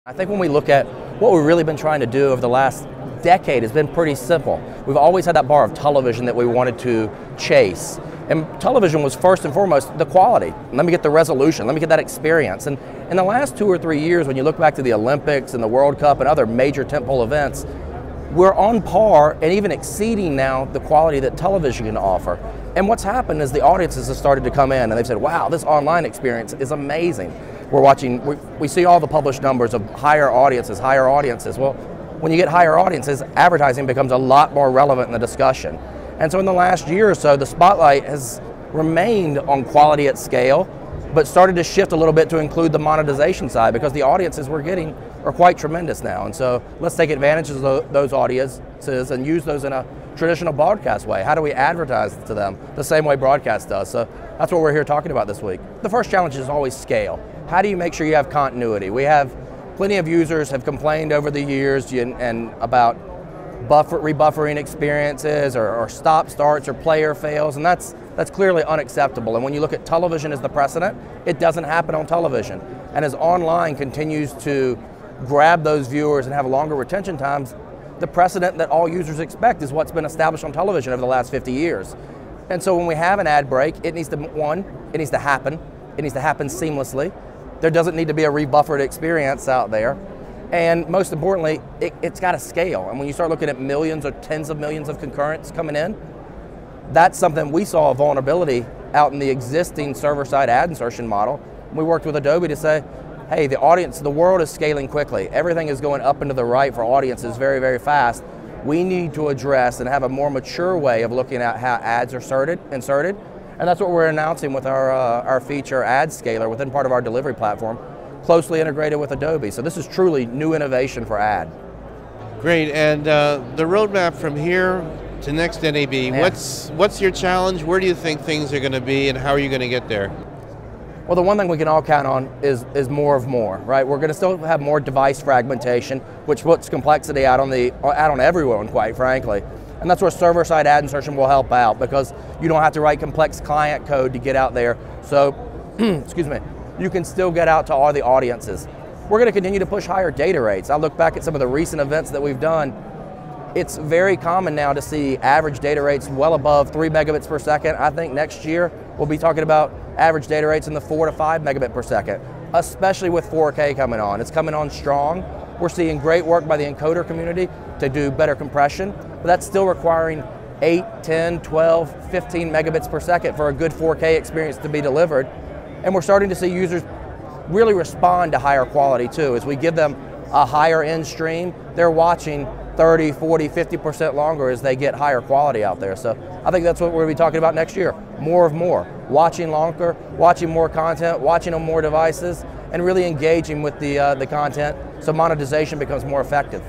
I think when we look at what we've really been trying to do over the last decade has been pretty simple. We've always had that bar of television that we wanted to chase. And television was first and foremost the quality. Let me get the resolution, let me get that experience. And in the last 2 or 3 years, when you look back to the Olympics and the World Cup and other major tentpole events, we're on par and even exceeding now the quality that television can offer. And what's happened is the audiences have started to come in and they've said, wow, this online experience is amazing. We're watching, we see all the published numbers of higher audiences. Well, when you get higher audiences, advertising becomes a lot more relevant in the discussion. And so in the last year or so, the spotlight has remained on quality at scale, but started to shift a little bit to include the monetization side because the audiences we're getting are quite tremendous now. And so let's take advantage of those audiences and use those in a traditional broadcast way. How do we advertise to them the same way broadcast does? So that's what we're here talking about this week. The first challenge is always scale. How do you make sure you have continuity? We have plenty of users have complained over the years and about rebuffering experiences or stop starts or player fails, and that's clearly unacceptable. And when you look at television as the precedent, it doesn't happen on television. And as online continues to grab those viewers and have longer retention times, the precedent that all users expect is what's been established on television over the last 50 years. And so when we have an ad break, it needs to happen. It needs to happen seamlessly. There doesn't need to be a rebuffered experience out there. And most importantly, it's got to scale. And when you start looking at millions or tens of millions of concurrents coming in, that's something we saw a vulnerability out in the existing server-side ad insertion model. We worked with Adobe to say, hey, the world is scaling quickly. Everything is going up and to the right for audiences very, very fast. We need to address and have a more mature way of looking at how ads are inserted. And that's what we're announcing with our feature ad scaler within part of our delivery platform, closely integrated with Adobe. So this is truly new innovation for ad. Great, and the roadmap from here to next NAB, yeah. What's your challenge? Where do you think things are going to be and how are you going to get there? Well, the one thing we can all count on is more of more, right? We're going to still have more device fragmentation, which puts complexity out on everyone, quite frankly. And that's where server-side ad insertion will help out because you don't have to write complex client code to get out there. So, excuse me, you can still get out to all the audiences. We're going to continue to push higher data rates. I look back at some of the recent events that we've done. It's very common now to see average data rates well above 3 megabits per second. I think next year we'll be talking about average data rates in the 4 to 5 megabit per second, especially with 4K coming on. It's coming on strong. We're seeing great work by the encoder community to do better compression, but that's still requiring 8, 10, 12, 15 megabits per second for a good 4K experience to be delivered. And we're starting to see users really respond to higher quality too. As we give them a higher end stream, they're watching 30, 40, 50% longer as they get higher quality out there. So I think that's what we're going to be talking about next year. More of more. Watching longer, watching more content, watching on more devices, and really engaging with the content so monetization becomes more effective.